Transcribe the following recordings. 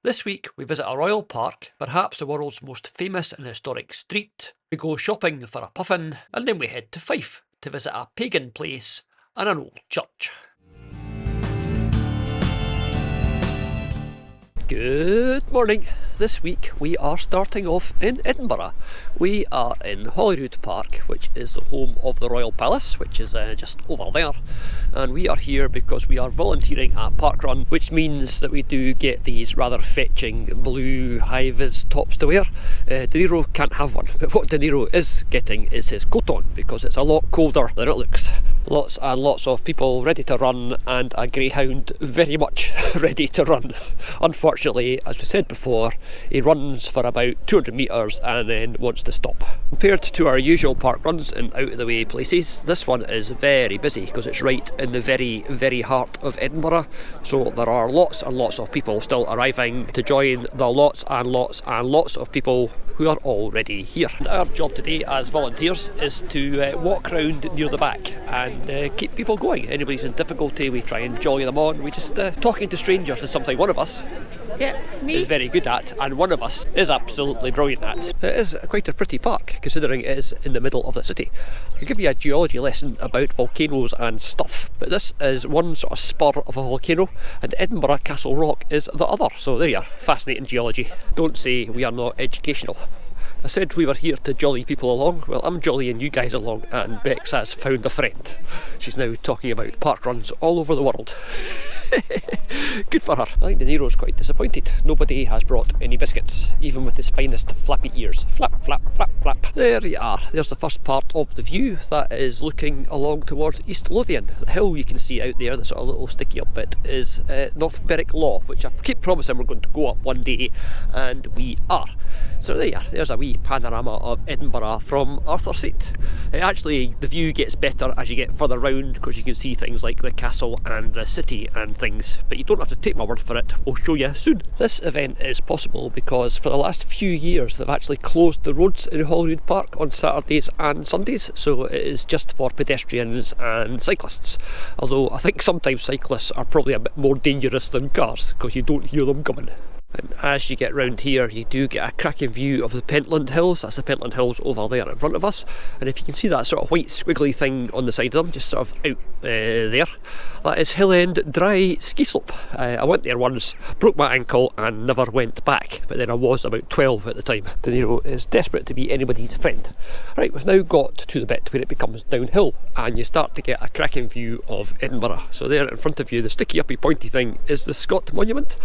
This week we visit a royal park, perhaps the world's most famous and historic street. We go shopping for a puffin, and then we head to Fife to visit a pagan place and an old church. Good morning. This week we are starting off in Edinburgh. We are in Holyrood Park, which is the home of the Royal Palace, which is just over there. And we are here because we are volunteering at Parkrun, which means that we do get these rather fetching blue high-vis tops to wear. Dunino can't have one, but what Dunino is getting is his coat on, because it's a lot colder than it looks. Lots and lots of people ready to run, and a greyhound very much ready to run. Unfortunately, as we said before, he runs for about 200 metres and then wants to stop. Compared to our usual park runs in out of the way places, this one is very busy because it's right in the very heart of Edinburgh, so there are lots and lots of people still arriving to join the lots and lots of people who are already here. Our job today as volunteers is to walk round near the back and keep people going. Anybody's in difficulty, we try and jolly them on. We just talking to strangers is something one of us is very good at, and one of us is absolutely brilliant at. It is quite a pretty park, considering it is in the middle of the city. I could give you a geology lesson about volcanoes and stuff, but this is one sort of spur of a volcano, and Edinburgh Castle Rock is the other. So there you are, fascinating geology. Don't say we are not educational. I said we were here to jolly people along. Well, I'm jollying you guys along, and Bex has found a friend. She's now talking about park runs all over the world. Good for her. I think Dunino's quite disappointed. Nobody has brought any biscuits, even with his finest flappy ears. Flap, flap, flap, flap. There you are. There's the first part of the view. That is looking along towards East Lothian. The hill you can see out there, the sort of little sticky up bit, is North Berwick Law, which I keep promising we're going to go up one day, and we are. So there you are. There's a wee panorama of Edinburgh from Arthur's Seat. Actually, the view gets better as you get further round, because you can see things like the castle and the city and things, but you don't have to take my word for it. We'll show you soon. This event is possible because for the last few years they've actually closed the roads in Holyrood Park on Saturdays and Sundays, so it is just for pedestrians and cyclists. Although I think sometimes cyclists are probably a bit more dangerous than cars because you don't hear them coming. And as you get round here, you do get a cracking view of the Pentland Hills. That's the Pentland Hills over there in front of us. And if you can see that sort of white squiggly thing on the side of them, just sort of out there, that is Hill End Dry Ski Slope. I went there once, broke my ankle and never went back, but then I was about 12 at the time. Dunino is desperate to be anybody's friend. Right, we've now got to the bit where it becomes downhill and you start to get a cracking view of Edinburgh. So there in front of you, the sticky uppy pointy thing is the Scott Monument.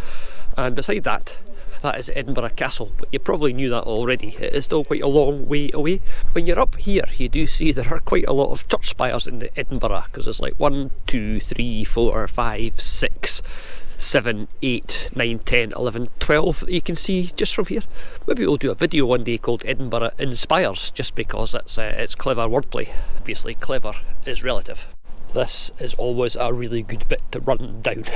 And beside that, that is Edinburgh Castle, but you probably knew that already. It is still quite a long way away. When you're up here, you do see there are quite a lot of church spires in Edinburgh, because there's like 1, 2, 3, 4, 5, 6, 7, 8, 9, 10, 11, 12 that you can see just from here. Maybe we'll do a video one day called Edinburgh Inspires, just because it's clever wordplay. Obviously, clever is relative. This is always a really good bit to run down.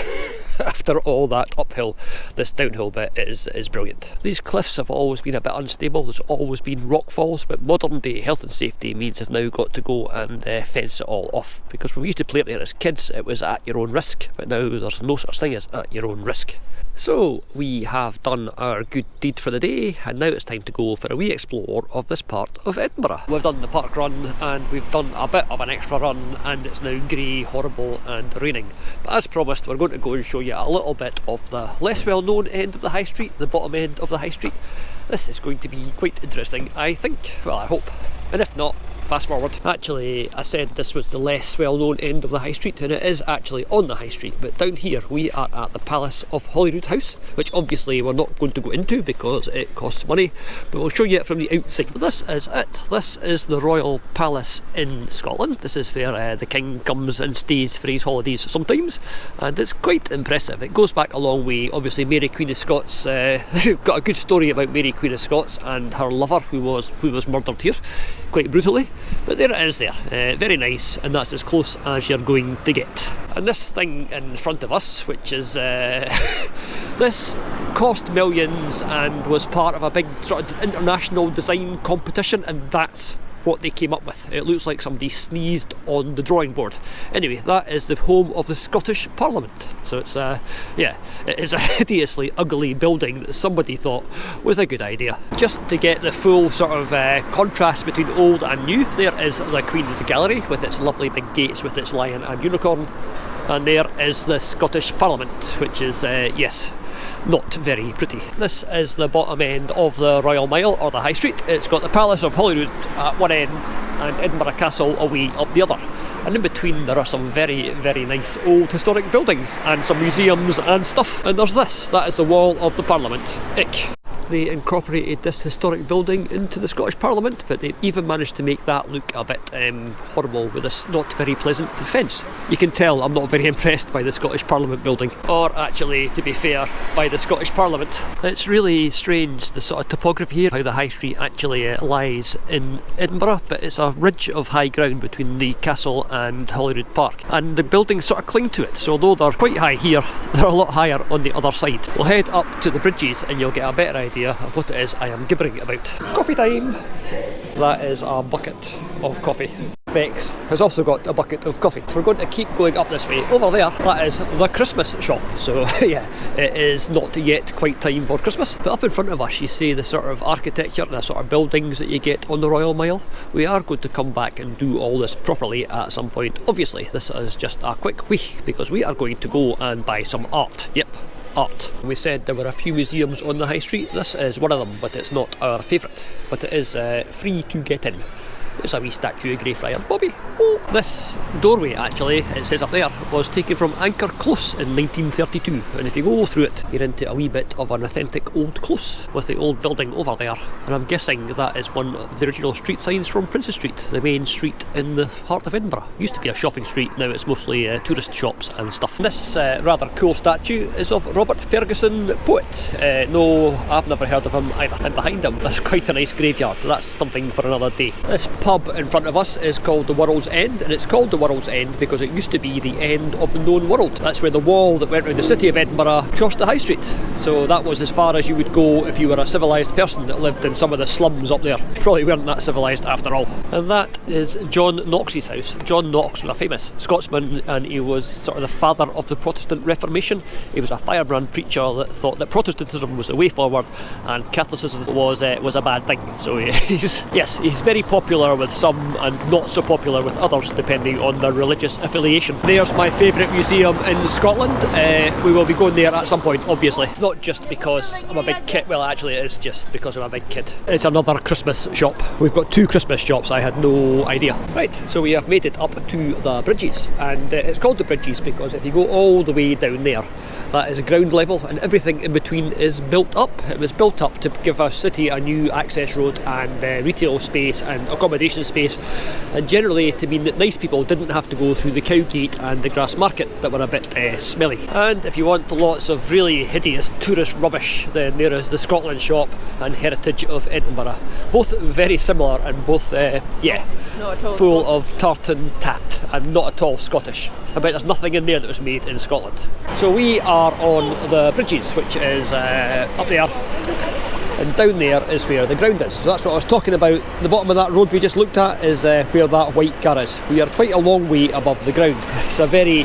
After all that uphill, this downhill bit is brilliant. These cliffs have always been a bit unstable. There's always been rock falls, but modern day health and safety means they've now got to go and fence it all off. Because when we used to play up there as kids, it was at your own risk, but now there's no such thing as at your own risk. So we have done our good deed for the day, and now it's time to go for a wee explore of this part of Edinburgh. We've done the park run and we've done a bit of an extra run, and it's now grey, horrible and raining. But as promised, we're going to go and show you a little bit of the less well known end of the high street, the bottom end of the high street. This is going to be quite interesting, I think. Well, I hope. And if not, fast forward. Actually, I said this was the less well-known end of the high street, and it is actually on the high street, but down here we are at the Palace of Holyrood House, which obviously we're not going to go into because it costs money, but we'll show you it from the outside. This is it. This is the Royal Palace in Scotland. This is where the King comes and stays for his holidays sometimes, and it's quite impressive. It goes back a long way. Obviously Mary Queen of Scots, got a good story about Mary Queen of Scots and her lover who was murdered here quite brutally. But there it is there, very nice, and that's as close as you're going to get. And this thing in front of us, which is this cost millions and was part of a big sort of international design competition, and that's what they came up with. It looks like somebody sneezed on the drawing board. Anyway, that is the home of the Scottish Parliament. So it's yeah, it is a hideously ugly building that somebody thought was a good idea. Just to get the full sort of contrast between old and new, there is the Queen's Gallery with its lovely big gates with its lion and unicorn, and there is the Scottish Parliament, which is yes, not very pretty. This is the bottom end of the Royal Mile, or the High Street. It's got the Palace of Holyrood at one end and Edinburgh Castle away up the other. And in between there are some very, very nice old historic buildings and some museums and stuff. And there's this, that is the wall of the Parliament. Ick. They incorporated this historic building into the Scottish Parliament, but they even managed to make that look a bit horrible with this not very pleasant fence. You can tell I'm not very impressed by the Scottish Parliament building, or actually, to be fair, by the Scottish Parliament. It's really strange, the sort of topography here, how the High Street actually lies in Edinburgh, but it's a ridge of high ground between the castle and Holyrood Park, and the buildings sort of cling to it, so although they're quite high here, they're a lot higher on the other side. We'll head up to the bridges and you'll get a better idea of what it is I am gibbering about. Coffee time! That is a bucket of coffee. Bex has also got a bucket of coffee. We're going to keep going up this way. Over there, that is the Christmas shop. So yeah, it is not yet quite time for Christmas. But up in front of us, you see the sort of architecture and the sort of buildings that you get on the Royal Mile. We are going to come back and do all this properly at some point. Obviously, this is just a quick week because we are going to go and buy some art. Yep. Art. We said there were a few museums on the High Street. This is one of them, but it's not our favourite. But it is free to get in. There's a wee statue of Greyfriar Bobby. Oh. This doorway, actually, it says up there, was taken from Anchor Close in 1932. And if you go through it, you're into a wee bit of an authentic old close with the old building over there. And I'm guessing that is one of the original street signs from Princes Street, the main street in the heart of Edinburgh. Used to be a shopping street, now it's mostly tourist shops and stuff. This rather cool statue is of Robert Ferguson, poet. No, I've never heard of him either. And behind him, there's quite a nice graveyard. That's something for another day. This pub in front of us is called the World's End, and it's called the World's End because it used to be the end of the known world. That's where the wall that went around the city of Edinburgh crossed the High Street. So that was as far as you would go if you were a civilised person that lived in some of the slums up there. Probably weren't that civilised after all. And that is John Knox's house. John Knox was a famous Scotsman, and he was sort of the father of the Protestant Reformation. He was a firebrand preacher that thought that Protestantism was the way forward and Catholicism was a bad thing. So he's very popular with some and not so popular with others depending on their religious affiliation. There's my favourite museum in Scotland. We will be going there at some point, obviously. It's not just because I'm a big kid, well actually it is just because I'm a big kid. It's another Christmas shop. We've got two Christmas shops, I had no idea. Right, so we have made it up to the bridges, and it's called the bridges because if you go all the way down there, that is ground level and everything in between is built up. It was built up to give our city a new access road and retail space and accommodation space, and generally to mean that nice people didn't have to go through the Cowgate and the Grass Market that were a bit smelly. And if you want lots of really hideous tourist rubbish, then there is the Scotland Shop and Heritage of Edinburgh. Both very similar and both full of tartan tat and not at all Scottish. I bet there's nothing in there that was made in Scotland. So we are on the bridges, which is up there, and down there is where the ground is. So that's what I was talking about. The bottom of that road we just looked at is where that white car is. We are quite a long way above the ground. It's a very,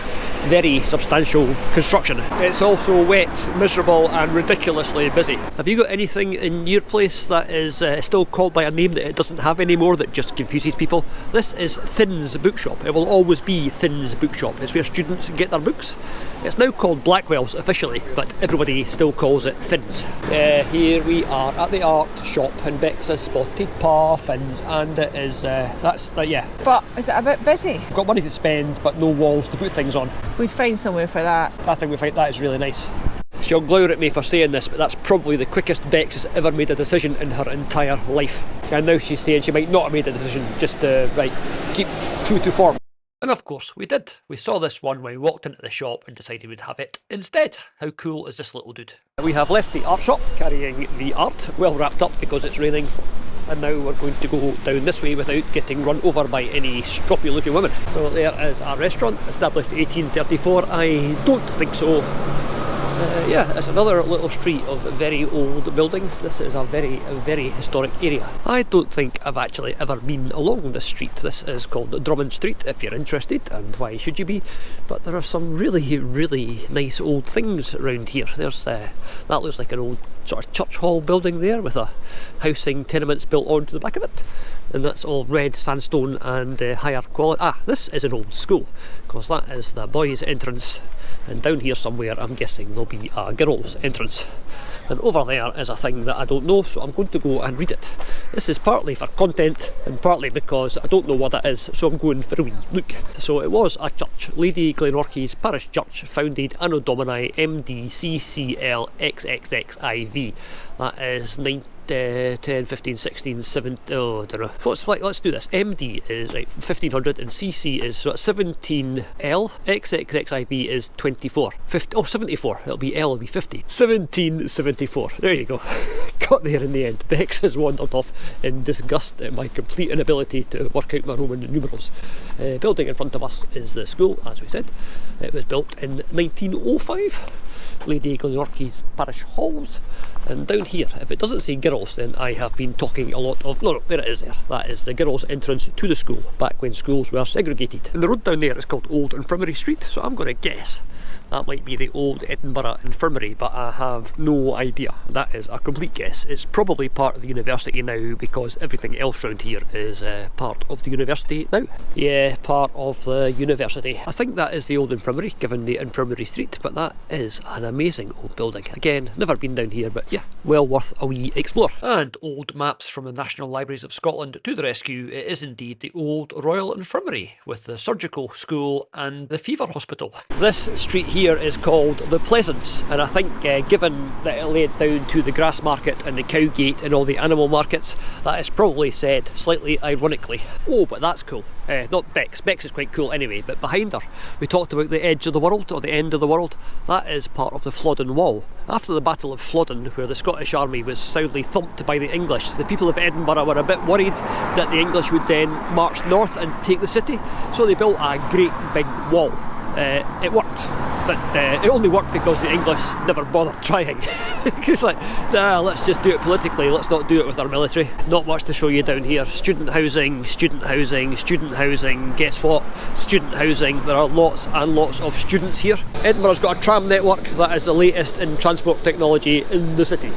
very substantial construction. It's also wet, miserable and ridiculously busy. Have you got anything in your place that is still called by a name that it doesn't have anymore that just confuses people? This is Thin's Bookshop. It will always be Thin's Bookshop. It's where students get their books. It's now called Blackwell's officially, but everybody still calls it Thin's. Here we are at the art shop, and Bex has spotted puffins, and it is, yeah. But is it a bit busy? We've got money to spend, but no walls to put things on. We'd find somewhere for that. I think we find that is really nice. She'll glower at me for saying this, but that's probably the quickest Bex has ever made a decision in her entire life. And now she's saying she might not have made a decision, just to, keep true to form. And of course we did. We saw this one when we walked into the shop and decided we'd have it instead. How cool is this little dude? We have left the art shop carrying the art, well wrapped up because it's raining, and now we're going to go down this way without getting run over by any stroppy looking women. So there is a restaurant, established 1834. I don't think so. Yeah, it's another little street of very old buildings. This is a very historic area. I don't think I've actually ever been along this street. This is called Drummond Street if you're interested, and why should you be? But there are some really nice old things around here. There's that looks like an old sort of church hall building there with a housing tenements built onto the back of it, and that's all red sandstone and higher quality. This is an old school, because that is the boys' entrance, and down here somewhere I'm guessing there'll be a girls' entrance, and over there is a thing that I don't know, so I'm going to go and read it. This is partly for content and partly because I don't know what it is, so I'm going for a wee look. So it was a church, Lady Glenorchy's Parish Church, founded Anno Domini MDCCL XXXIV. That is 10, 15, 16, 17, oh, I don't know. Let's do this. MD is right 1500 and CC is 17L. XXXIV is 24. 74. It'll be L, it'll be 50. 1774. There you go. Got there in the end. Bex has wandered off in disgust at my complete inability to work out my Roman numerals. Building in front of us is the school, as we said. It was built in 1905. Lady Glenorchy's Parish Halls. And down here, if it doesn't say girls, then I have been talking a lot of... No, there it is there. That is the girls' entrance to the school, back when schools were segregated. And the road down there is called Old Infirmary Street, so I'm going to guess that might be the old Edinburgh Infirmary, but I have no idea. That is a complete guess. It's probably part of the university now, because everything else around here is part of the university now. Yeah, part of the university. I think that is the old infirmary, given the Infirmary Street, but that is an amazing old building. Again, never been down here, but yeah, well worth a wee explore. And old maps from the National Libraries of Scotland to the rescue. It is indeed the old Royal Infirmary, with the surgical school and the fever hospital. This street here is called the Pleasance, and I think given that it laid down to the grass market and the cowgate and all the animal markets, that is probably said slightly ironically. Oh, but that's cool. Not Bex. Bex is quite cool anyway, but behind her, we talked about the edge of the world, or the end of the world. That is part of the Flodden Wall. After the Battle of Flodden, where the Scottish army was soundly thumped by the English, the people of Edinburgh were a bit worried that the English would then march north and take the city, so they built a great big wall. It worked, but it only worked because the English never bothered trying. It's like, nah, let's just do it politically, let's not do it with our military. Not much to show you down here. Student housing, student housing, student housing. Guess what? Student housing. There are lots and lots of students here. Edinburgh's got a tram network that is the latest in transport technology in the city.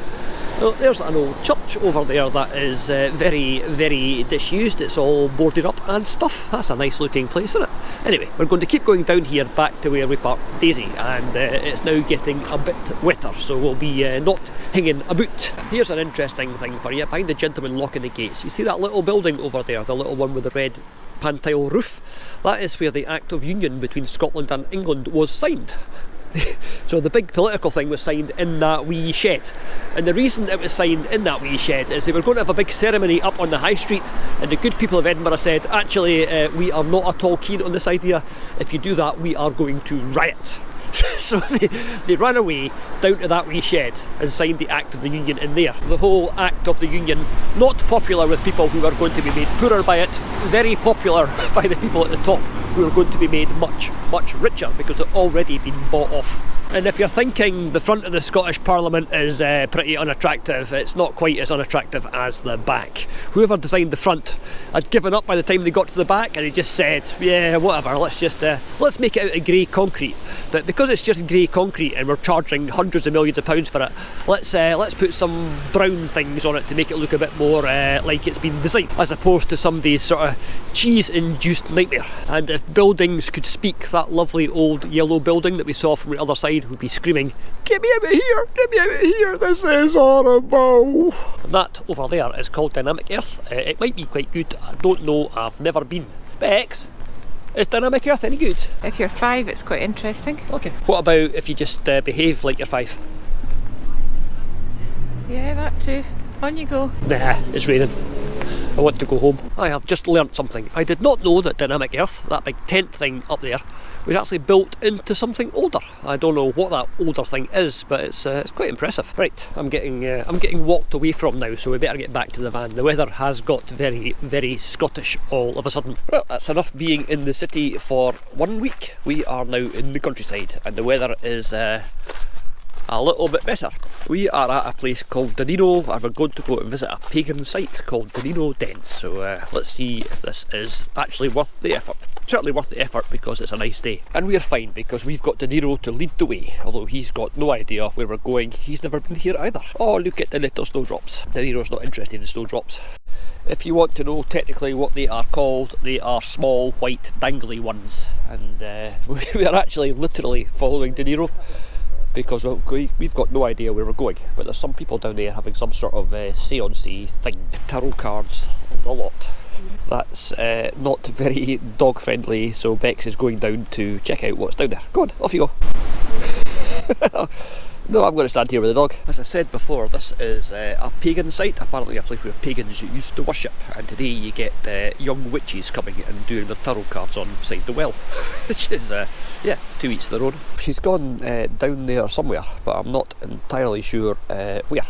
Well, there's an old church over there that is very disused. It's all boarded up and stuff. That's a nice looking place, isn't it? Anyway, we're going to keep going down here back to where we parked Daisy, and it's now getting a bit wetter, so we'll be not hanging about. Here's an interesting thing for you. Behind the gentleman locking the gates, you see that little building over there, the little one with the red pantile roof? That is where the Act of Union between Scotland and England was signed. So the big political thing was signed in that wee shed, and the reason it was signed in that wee shed is they were going to have a big ceremony up on the high street, and the good people of Edinburgh said, actually we are not at all keen on this idea. If you do that, we are going to riot. So they ran away down to that wee shed and signed the Act of the Union in there. The whole Act of the Union, not popular with people who are going to be made poorer by it, very popular by the people at the top who are going to be made much richer because they've already been bought off. And if you're thinking the front of the Scottish Parliament is pretty unattractive, it's not quite as unattractive as the back. Whoever designed the front had given up by the time they got to the back, and he just said, yeah, whatever, let's make it out of grey concrete. But because it's just grey concrete and we're charging hundreds of millions of pounds for it, let's put some brown things on it to make it look a bit more like it's been designed, as opposed to somebody's sort of cheese-induced nightmare. And if buildings could speak, that lovely old yellow building that we saw from the other side would be screaming, get me out of here, get me out of here, this is horrible. And that over there is called Dynamic Earth. It might be quite good, I don't know, I've never been. Bex, is Dynamic Earth any good? If you're 5, it's quite interesting. Okay. What about if you just behave like you're 5? Yeah, that too. On you go. Nah, it's raining. I want to go home. I have just learnt something. I did not know that Dynamic Earth, that big tent thing up there, was actually built into something older. I don't know what that older thing is, but it's quite impressive. Right, I'm getting walked away from now, so we better get back to the van. The weather has got very Scottish all of a sudden. Well, that's enough being in the city for 1 week. We are now in the countryside, and the weather is a little bit better. We are at a place called Dunino, and we're going to go and visit a pagan site called Dunino Den. So let's see if this is actually worth the effort. Certainly worth the effort because it's a nice day. And we're fine because we've got Dunino to lead the way, although he's got no idea where we're going. He's never been here either. Oh, look at the little snowdrops. Dunino's not interested in snowdrops. If you want to know technically what they are called, they are small white dangly ones, and we are actually literally following Dunino because we've got no idea where we're going, but there's some people down there having some sort of seance-y thing, tarot cards and a lot. That's not very dog friendly, so Bex is going down to check out what's down there. Go on, off you go. No, I'm going to stand here with the dog. As I said before, this is a pagan site, apparently a place where pagans used to worship, and today you get young witches coming and doing their tarot cards on beside the well, which is, yeah, to each their own. She's gone down there somewhere, but I'm not entirely sure where.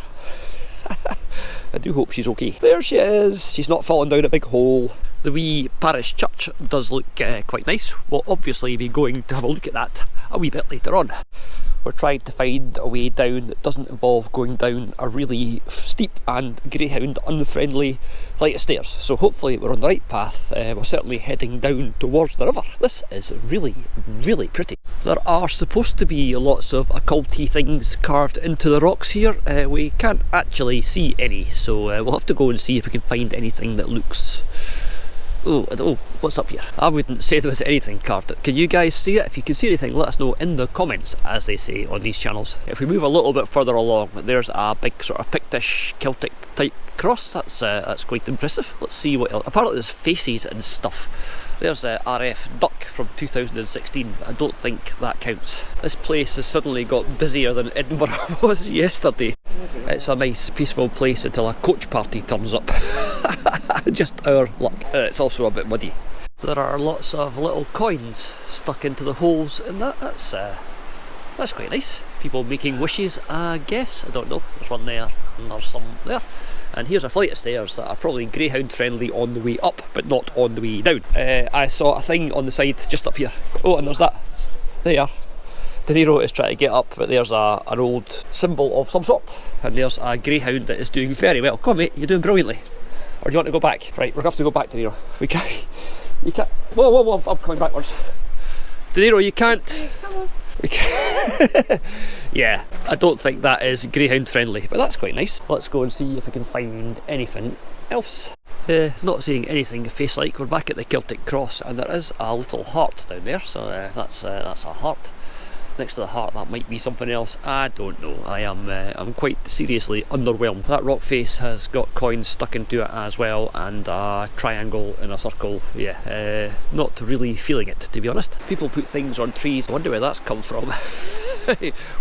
I do hope she's okay. There she is! She's not fallen down a big hole. The wee parish church does look quite nice. We'll obviously be going to have a look at that a wee bit later on. We're trying to find a way down that doesn't involve going down a really steep and greyhound unfriendly flight of stairs. So hopefully we're on the right path. We're certainly heading down towards the river. This is really, really pretty. There are supposed to be lots of occulty things carved into the rocks here. We can't actually see any, so we'll have to go and see if we can find anything that looks... Oh, what's up here? I wouldn't say there was anything carved. Can you guys see it? If you can see anything, let us know in the comments, as they say on these channels. If we move a little bit further along, there's a big sort of Pictish Celtic type cross. That's quite impressive. Let's see what else. Apparently there's faces and stuff. There's a RF duck from 2016. I don't think that counts. This place has suddenly got busier than Edinburgh was yesterday. It's a nice peaceful place until a coach party turns up. Just our luck. It's also a bit muddy. There are lots of little coins stuck into the holes in that. That's quite nice. People making wishes, I guess. I don't know. There's one there and there's some there. And here's a flight of stairs that are probably greyhound friendly on the way up, but not on the way down. I saw a thing on the side just up here. Oh, and there's that. There you are. Dunino is trying to get up, but there's an old symbol of some sort. And there's a greyhound that is doing very well. Come on, mate, you're doing brilliantly. Or do you want to go back? Right, we're going to have to go back, Dunino. We can't. You can't. Whoa, I'm coming backwards. Dunino, you can't. Come on. We can't. Yeah, I don't think that is greyhound friendly, but that's quite nice. Let's go and see if we can find anything else. Not seeing anything face-like. We're back at the Celtic cross, and there is a little heart down there, so that's a heart. Next to the heart, that might be something else. I don't know. I'm quite seriously underwhelmed. That rock face has got coins stuck into it as well, and a triangle in a circle. Yeah, not really feeling it, to be honest. People put things on trees. I wonder where that's come from.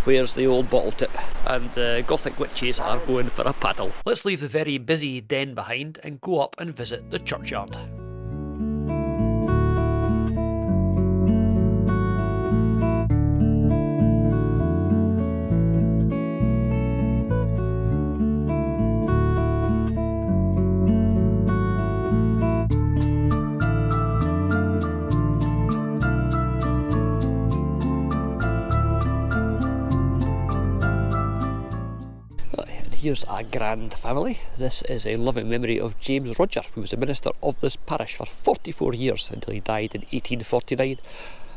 Where's the old bottle tip? And Gothic witches are going for a paddle. Let's leave the very busy den behind and go up and visit the churchyard. Here's a grand family. This is a loving memory of James Roger, who was the minister of this parish for 44 years until he died in 1849,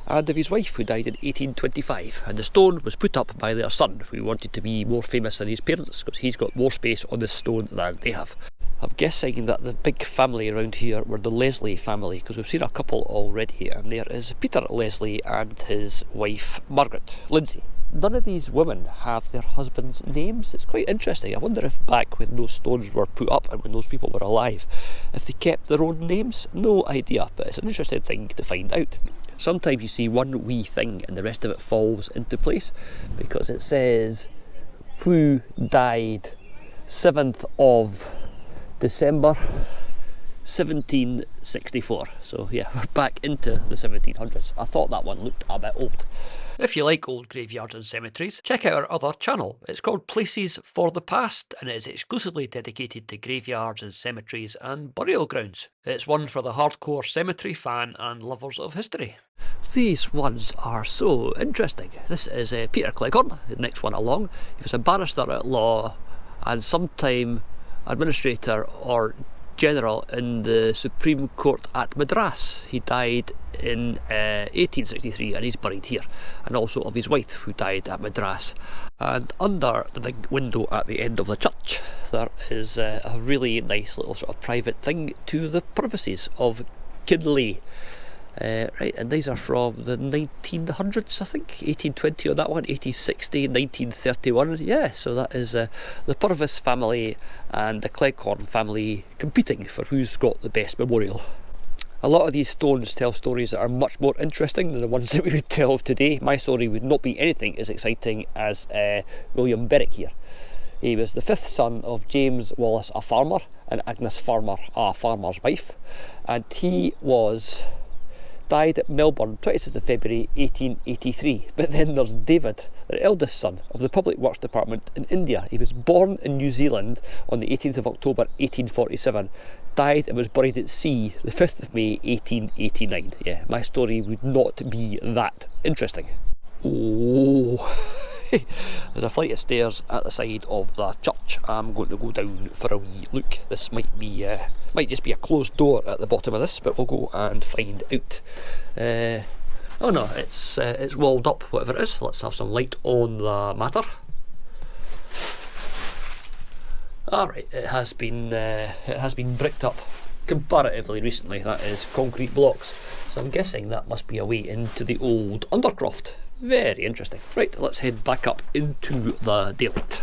and of his wife, who died in 1825. And the stone was put up by their son, who wanted to be more famous than his parents because he's got more space on this stone than they have. I'm guessing that the big family around here were the Leslie family, because we've seen a couple already, and there is Peter Leslie and his wife Margaret Lindsay. None of these women have their husbands' names. It's quite interesting. I wonder if back when those stones were put up and when those people were alive, if they kept their own names. No idea, but it's an interesting thing to find out. Sometimes you see one wee thing and the rest of it falls into place, because it says who died 7th of December 1764. So yeah, we're back into the 1700s. I thought that one looked a bit old. If you like old graveyards and cemeteries, check out our other channel. It's called Places for the Past, and it is exclusively dedicated to graveyards and cemeteries and burial grounds. It's one for the hardcore cemetery fan and lovers of history. These ones are so interesting. This is Peter Cleghorn, the next one along. He was a barrister at law and sometime administrator or general in the Supreme Court at Madras. He died in 1863 and he's buried here, and also of his wife who died at Madras. And under the big window at the end of the church there is a really nice little sort of private thing to the privacies of Kinley. Right, and these are from the 1900s, I think, 1820 on that one, 1860, 1931, yeah, so that is the Purvis family and the Cleghorn family competing for who's got the best memorial. A lot of these stones tell stories that are much more interesting than the ones that we would tell today. My story would not be anything as exciting as William Berwick here. He was the fifth son of James Wallace, a farmer, and Agnes Farmer, a farmer's wife, and he died at Melbourne 26th of February 1883. But then there's David, their eldest son, of the Public Works Department in India. He was born in New Zealand on the 18th of October 1847, died and was buried at sea the 5th of May 1889. Yeah, my story would not be that interesting. Oh, there's a flight of stairs at the side of the church. I'm going to go down for a wee look. This might just be a closed door at the bottom of this, but we'll go and find out. Oh no, it's walled up, whatever it is. Let's have some light on the matter. Alright, it has been bricked up comparatively recently. That is concrete blocks, so I'm guessing that must be a way into the old undercroft. Very interesting. Right, let's head back up into the daylight.